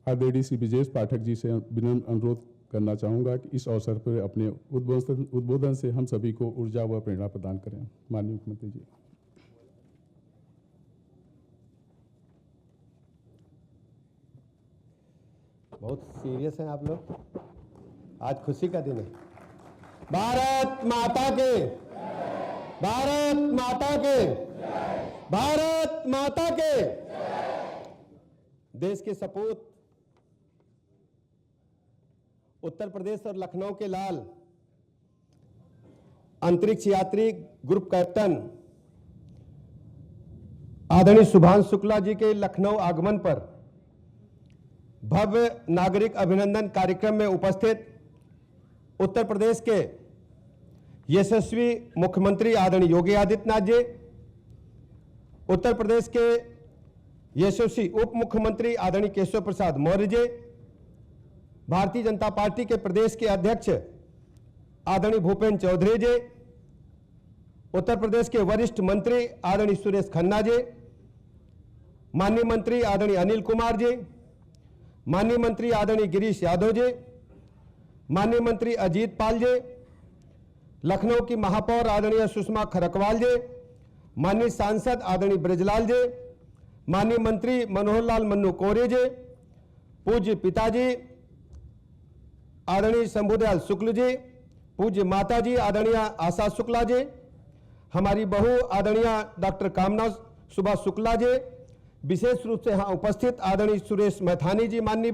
आदरणीय श्री ब्रिजेश पाठक जी से विनम्र अनुरोध करना चाहूँगा कि इस अवसर पर अपने उद्बोधन से हम सभी को ऊर्जा व प्रेरणा प्रदान करें। माननीय मुख्यमंत्री जी। बहुत सीरियस हैं आप लोग, आज खुशी का दिन है। भारत माता के, भारत माता के, भारत माता के। देश के सपूत उत्तर प्रदेश और लखनऊ के लाल अंतरिक्ष यात्री ग्रुप कैप्टन आदरणीय शुभांशु शुक्ला जी के लखनऊ आगमन पर भव्य नागरिक अभिनंदन कार्यक्रम में उपस्थित उत्तर प्रदेश के यशस्वी मुख्यमंत्री आदरणीय योगी आदित्यनाथ जी, उत्तर प्रदेश के यशस्वी उप मुख्यमंत्री आदरणीय केशव प्रसाद मौर्य जी, भारतीय जनता पार्टी के प्रदेश के अध्यक्ष आदरणीय भूपेंद्र चौधरी जी, उत्तर प्रदेश के वरिष्ठ मंत्री आदरणीय सुरेश खन्ना जी, माननीय मंत्री आदरणीय अनिल कुमार जी, माननीय मंत्री आदरणीय गिरीश यादव जी, माननीय मंत्री अजीत पाल जी, लखनऊ की महापौर आदरणीय सुषमा खरकवाल जी, माननीय सांसद आदरणीय ब्रजलाल जी, माननीय मंत्री मनोहर लाल मन्नू कोरे जी, पूज्य पिताजी आदरणीय शंभुदयाल शुक्ल जी, पूज्य माता जी आदरणीय आशा शुक्ला जी, हमारी बहू आदरणीय डॉक्टर कामना सुभा शुक्ला जी, विशेष रूप से यहाँ उपस्थित आदरणीय सुरेश मैथानी जी, माननीय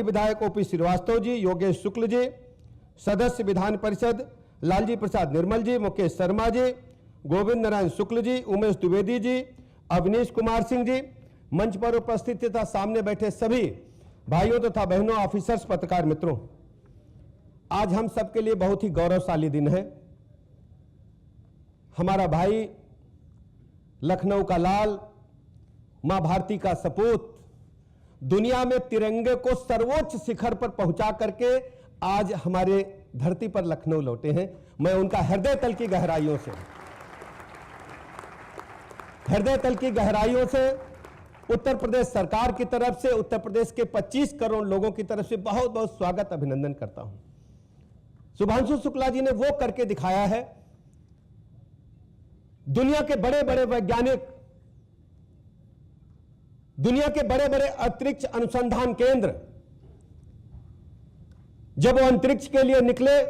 विधायक ओपी श्रीवास्तव जी, योगेश शुक्ल जी, सदस्य विधान परिषद लालजी प्रसाद निर्मल जी, मुकेश शर्मा जी, गोविंद नारायण शुक्ल जी, उमेश द्विवेदी जी, अवनीश कुमार सिंह जी, मंच पर उपस्थित तथा सामने बैठे सभी भाइयों तथा बहनों, ऑफिसर्स, पत्रकार मित्रों, आज हम सबके लिए बहुत ही गौरवशाली दिन है। हमारा भाई लखनऊ का लाल, मां भारती का सपूत, दुनिया में तिरंगे को सर्वोच्च शिखर पर पहुंचा करके आज हमारे धरती पर लखनऊ लौटे हैं। मैं उनका हृदय तल की गहराइयों से उत्तर प्रदेश सरकार की तरफ से, उत्तर प्रदेश के 25 करोड़ लोगों की तरफ से बहुत बहुत स्वागत अभिनंदन करता हूं। शुभांशु शुक्ला जी ने वो करके दिखाया है। दुनिया के बड़े बड़े वैज्ञानिक, दुनिया के बड़े बड़े अंतरिक्ष अनुसंधान केंद्र जब वो अंतरिक्ष के लिए निकले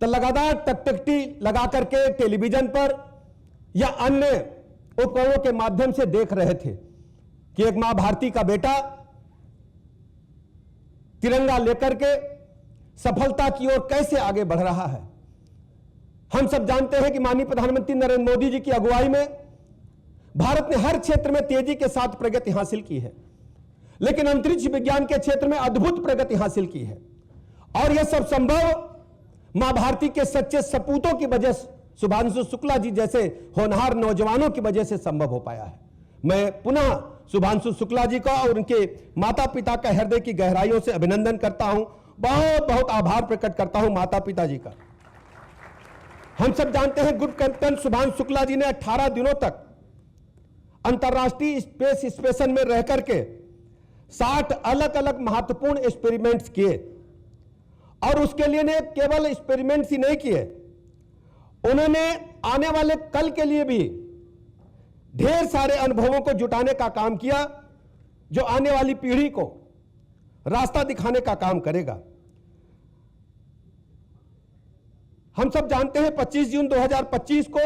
तो लगातार टकटकी लगा करके टेलीविजन पर या अन्य उपकरणों के माध्यम से देख रहे थे कि एक मां भारती का बेटा तिरंगा लेकर के सफलता की ओर कैसे आगे बढ़ रहा है। हम सब जानते हैं कि माननीय प्रधानमंत्री नरेंद्र मोदी जी की अगुवाई में भारत ने हर क्षेत्र में तेजी के साथ प्रगति हासिल की है, लेकिन अंतरिक्ष विज्ञान के क्षेत्र में अद्भुत प्रगति हासिल की है। और यह सब संभव मां भारती के सच्चे सपूतों की वजह से, शुभांशु शुक्ला जी जैसे होनहार नौजवानों की वजह से संभव हो पाया है। मैं पुनः शुभांशु शुक्ला जी का और उनके माता पिता का हृदय की गहराइयों से अभिनंदन करता हूं, बहुत बहुत आभार प्रकट करता हूं माता पिता जी का। हम सब जानते हैं ग्रुप कैप्टन शुभांशु शुक्ला जी ने 18 दिनों तक अंतर्राष्ट्रीय स्पेस स्टेशन में रह करके 60 अलग अलग महत्वपूर्ण एक्सपेरिमेंट्स किए, और उसके लिए ने केवल एक्सपेरिमेंट्स ही नहीं किए, उन्होंने आने वाले कल के लिए भी ढेर सारे अनुभवों को जुटाने का काम किया, जो आने वाली पीढ़ी को रास्ता दिखाने का काम करेगा। हम सब जानते हैं 25 जून 2025 को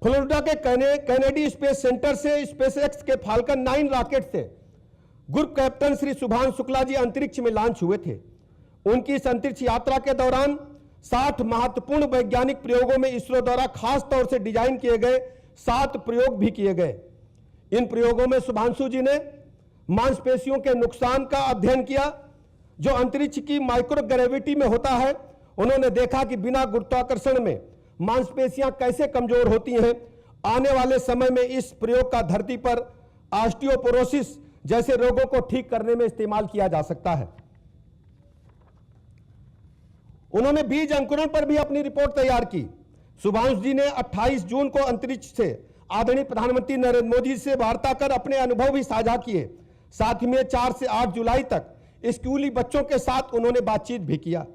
फ्लोरिडा के कैनेडी स्पेस सेंटर से स्पेसएक्स के फाल्कन 9 रॉकेट से ग्रुप कैप्टन श्री शुभांशु शुक्ला जी अंतरिक्ष में लॉन्च हुए थे। उनकी इस अंतरिक्ष यात्रा के दौरान 60 महत्वपूर्ण वैज्ञानिक प्रयोगों में इसरो द्वारा खास तौर से डिजाइन किए गए 7 प्रयोग भी किए गए। इन प्रयोगों में शुभांशु जी ने मांसपेशियों के नुकसान का अध्ययन किया जो अंतरिक्ष की माइक्रोग्रेविटी में होता है। उन्होंने देखा कि बिना गुरुत्वाकर्षण में मांसपेशियां कैसे कमजोर होती हैं। आने वाले समय में इस प्रयोग का धरती पर ऑस्टियोपोरोसिस जैसे रोगों को ठीक करने में इस्तेमाल किया जा सकता है। उन्होंने बीज अंकुरण पर भी अपनी रिपोर्ट तैयार की। शुभांशु जी ने 28 जून को अंतरिक्ष से आदरणीय प्रधानमंत्री नरेंद्र मोदी से वार्ता कर अपने अनुभव भी साझा किए। साथ ही में 4 से 8 जुलाई तक स्कूली बच्चों के साथ उन्होंने बातचीत भी किया।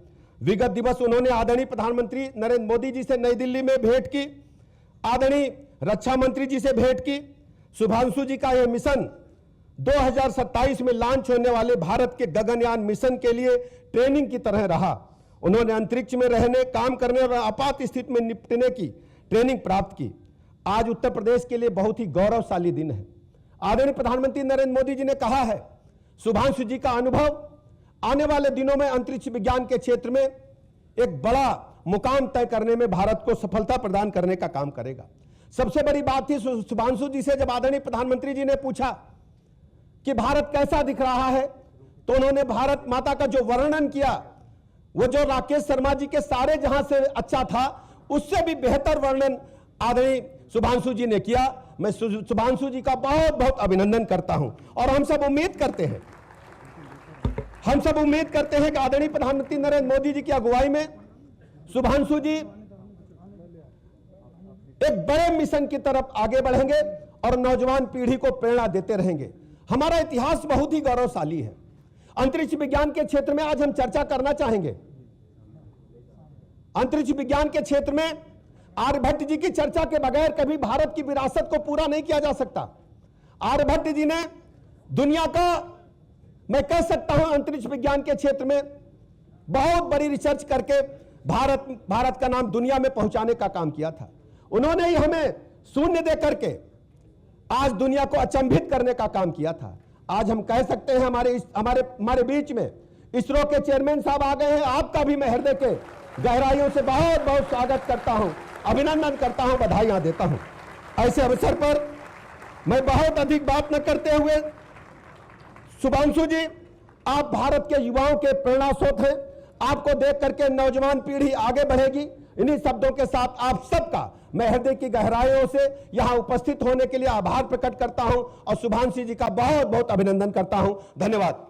विगत दिवस उन्होंने आदरणीय प्रधानमंत्री नरेंद्र मोदी जी से नई दिल्ली में भेंट की, आदरणीय रक्षा मंत्री जी से भेंट की। शुभांशु जी का यह मिशन 2027 में लॉन्च होने वाले भारत के गगनयान मिशन के लिए ट्रेनिंग की तरह रहा। उन्होंने अंतरिक्ष में रहने, काम करने और आपात स्थिति में निपटने की ट्रेनिंग प्राप्त की। आज उत्तर प्रदेश के लिए बहुत ही गौरवशाली दिन है। आदरणीय प्रधानमंत्री नरेंद्र मोदी जी ने कहा है, शुभांशु जी का अनुभव आने वाले दिनों में अंतरिक्ष विज्ञान के क्षेत्र में एक बड़ा मुकाम तय करने में भारत को सफलता प्रदान करने का काम करेगा। सबसे बड़ी बात थी शुभांशु जी से जब आदरणीय प्रधानमंत्री जी ने पूछा कि भारत कैसा दिख रहा है, तो उन्होंने भारत माता का जो वर्णन किया, वो जो राकेश शर्मा जी के सारे जहां से अच्छा था, उससे भी बेहतर वर्णन आदरणीय शुभांशु जी ने किया। मैं शुभांशु जी का बहुत बहुत अभिनंदन करता हूं और हम सब उम्मीद करते हैं कि आदरणीय प्रधानमंत्री नरेंद्र मोदी जी की अगुवाई में शुभांशु जी एक बड़े मिशन की तरफ आगे बढ़ेंगे और नौजवान पीढ़ी को प्रेरणा देते रहेंगे। हमारा इतिहास बहुत ही गौरवशाली है। अंतरिक्ष विज्ञान के क्षेत्र में आज हम चर्चा करना चाहेंगे। अंतरिक्ष विज्ञान के क्षेत्र में आर्यभट्ट जी की चर्चा के बगैर कभी भारत की विरासत को पूरा नहीं किया जा सकता। आर्यभट्ट जी ने दुनिया का, मैं कह सकता हूं, अंतरिक्ष विज्ञान के क्षेत्र में बहुत बड़ी रिसर्च करके भारत का नाम दुनिया में पहुंचाने का काम किया था। उन्होंने ही हमें शून्य दे करके आज दुनिया को अचंभित करने का काम किया था। आज हम कह सकते हैं हमारे बीच में इसरो के चेयरमैन साहब आ गए हैं। आपका भी मैं हृदय के गहराइयों से बहुत बहुत स्वागत करता हूं, अभिनंदन करता हूं, बधाइयां देता हूं। ऐसे अवसर पर मैं बहुत अधिक बात न करते हुए, शुभांशु जी, आप भारत के युवाओं के प्रेरणा स्रोत हैं। आपको देख करके नौजवान पीढ़ी आगे बढ़ेगी। इन्हीं शब्दों के साथ आप सबका मैं हृदय की गहराइयों से यहां उपस्थित होने के लिए आभार प्रकट करता हूं और शुभांशु जी का बहुत बहुत अभिनंदन करता हूं। धन्यवाद।